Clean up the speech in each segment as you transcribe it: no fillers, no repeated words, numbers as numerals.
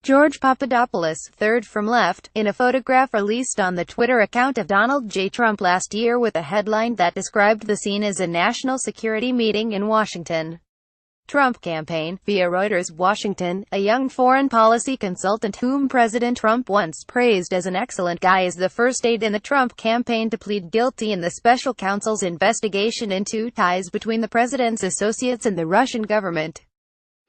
George Papadopoulos, third from left, in a photograph released on the Twitter account of Donald J. Trump last year with a headline that described the scene as a national security meeting in Washington. Trump campaign, via Reuters. Washington, a young foreign policy consultant whom President Trump once praised as an excellent guy is the first aide in the Trump campaign to plead guilty in the special counsel's investigation into ties between the president's associates and the Russian government.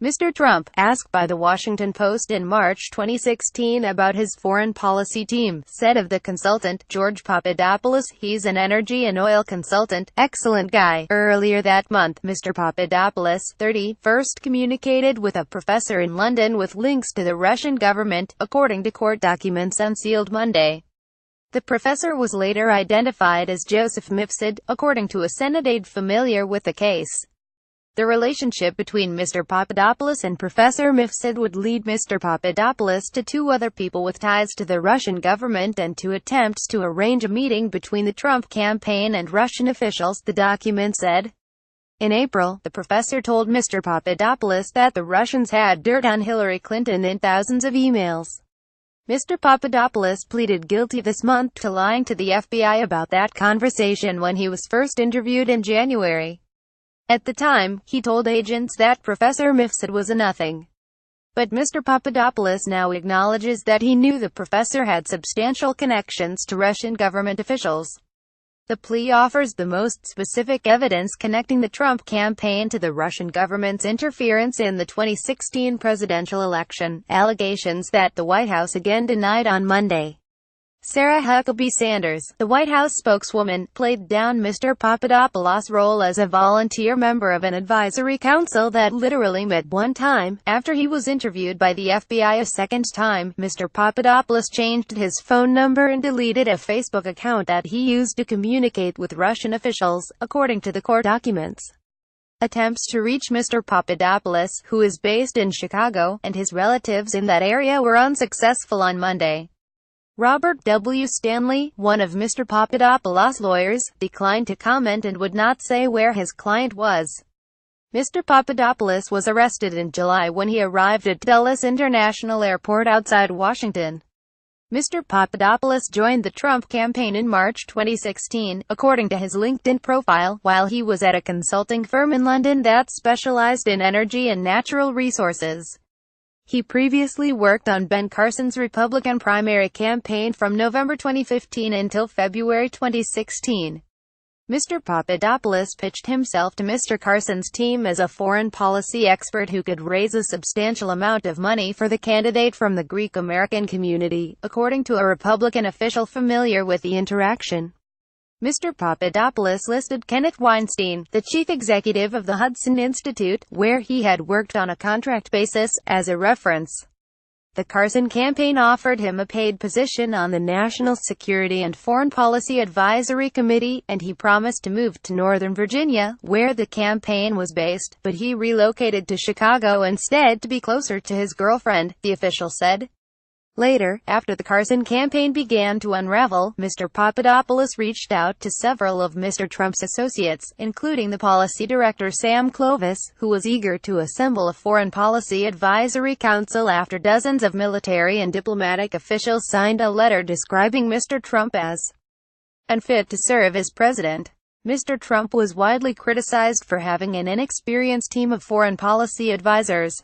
Mr. Trump, asked by The Washington Post in March 2016 about his foreign policy team, said of the consultant, George Papadopoulos, "He's an energy and oil consultant, excellent guy." Earlier that month, Mr. Papadopoulos, 30, first communicated with a professor in London with links to the Russian government, according to court documents unsealed Monday. The professor was later identified as Joseph Mifsud, according to a Senate aide familiar with the case. The relationship between Mr. Papadopoulos and Professor Mifsud would lead Mr. Papadopoulos to two other people with ties to the Russian government and to attempts to arrange a meeting between the Trump campaign and Russian officials, the document said. In April, the professor told Mr. Papadopoulos that the Russians had dirt on Hillary Clinton in thousands of emails. Mr. Papadopoulos pleaded guilty this month to lying to the FBI about that conversation when he was first interviewed in January. At the time, he told agents that Professor Mifsud was a nothing. But Mr. Papadopoulos now acknowledges that he knew the professor had substantial connections to Russian government officials. The plea offers the most specific evidence connecting the Trump campaign to the Russian government's interference in the 2016 presidential election, allegations that the White House again denied on Monday. Sarah Huckabee Sanders, the White House spokeswoman, played down Mr. Papadopoulos' role as a volunteer member of an advisory council that literally met one time. After he was interviewed by the FBI a second time, Mr. Papadopoulos changed his phone number and deleted a Facebook account that he used to communicate with Russian officials, according to the court documents. Attempts to reach Mr. Papadopoulos, who is based in Chicago, and his relatives in that area were unsuccessful on Monday. Robert W. Stanley, one of Mr. Papadopoulos' lawyers, declined to comment and would not say where his client was. Mr. Papadopoulos was arrested in July when he arrived at Dulles International Airport outside Washington. Mr. Papadopoulos joined the Trump campaign in March 2016, according to his LinkedIn profile, while he was at a consulting firm in London that specialized in energy and natural resources. He previously worked on Ben Carson's Republican primary campaign from November 2015 until February 2016. Mr. Papadopoulos pitched himself to Mr. Carson's team as a foreign policy expert who could raise a substantial amount of money for the candidate from the Greek-American community, according to a Republican official familiar with the interaction. Mr. Papadopoulos listed Kenneth Weinstein, the chief executive of the Hudson Institute, where he had worked on a contract basis, as a reference. The Carson campaign offered him a paid position on the National Security and Foreign Policy Advisory Committee, and he promised to move to Northern Virginia, where the campaign was based, but he relocated to Chicago instead to be closer to his girlfriend, the official said. Later, after the Carson campaign began to unravel, Mr. Papadopoulos reached out to several of Mr. Trump's associates, including the policy director Sam Clovis, who was eager to assemble a foreign policy advisory council after dozens of military and diplomatic officials signed a letter describing Mr. Trump as unfit to serve as president. Mr. Trump was widely criticized for having an inexperienced team of foreign policy advisors.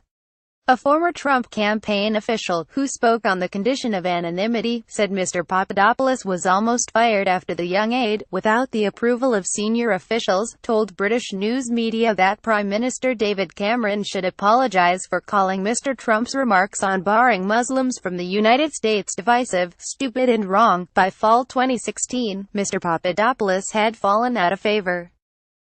A former Trump campaign official, who spoke on the condition of anonymity, said Mr. Papadopoulos was almost fired after the young aide, without the approval of senior officials, told British news media that Prime Minister David Cameron should apologize for calling Mr. Trump's remarks on barring Muslims from the United States divisive, stupid and wrong. By fall 2016, Mr. Papadopoulos had fallen out of favor.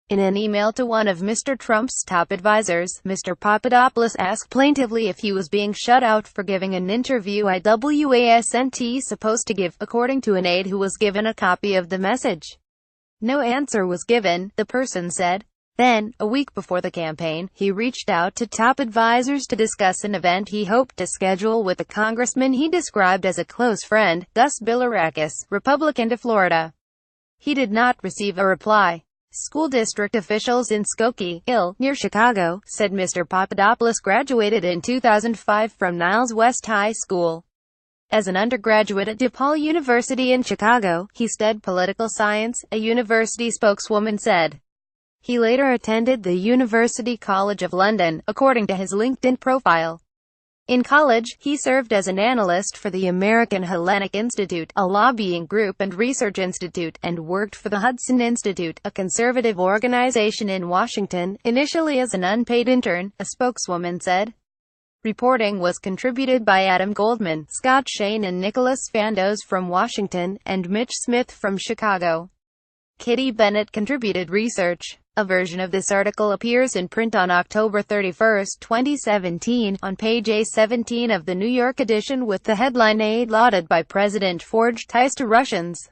In an email to one of Mr. Trump's top advisors, Mr. Papadopoulos asked plaintively if he was being shut out for giving an interview wasn't supposed to give, according to an aide who was given a copy of the message. No answer was given, the person said. Then, a week before the campaign, he reached out to top advisors to discuss an event he hoped to schedule with a congressman he described as a close friend, Gus Bilirakis, Republican to Florida. He did not receive a reply. School district officials in Skokie, Ill, near Chicago, said Mr. Papadopoulos graduated in 2005 from Niles West High School. As an undergraduate at DePaul University in Chicago, he studied political science, a university spokeswoman said. He later attended the University College of London, according to his LinkedIn profile. In college, he served as an analyst for the American Hellenic Institute, a lobbying group and research institute, and worked for the Hudson Institute, a conservative organization in Washington, initially as an unpaid intern, a spokeswoman said. Reporting was contributed by Adam Goldman, Scott Shane and Nicholas Fandos from Washington, and Mitch Smith from Chicago. Kitty Bennett contributed research. A version of this article appears in print on October 31, 2017, on page A17 of the New York edition with the headline "Aid lauded by President forged ties to Russians."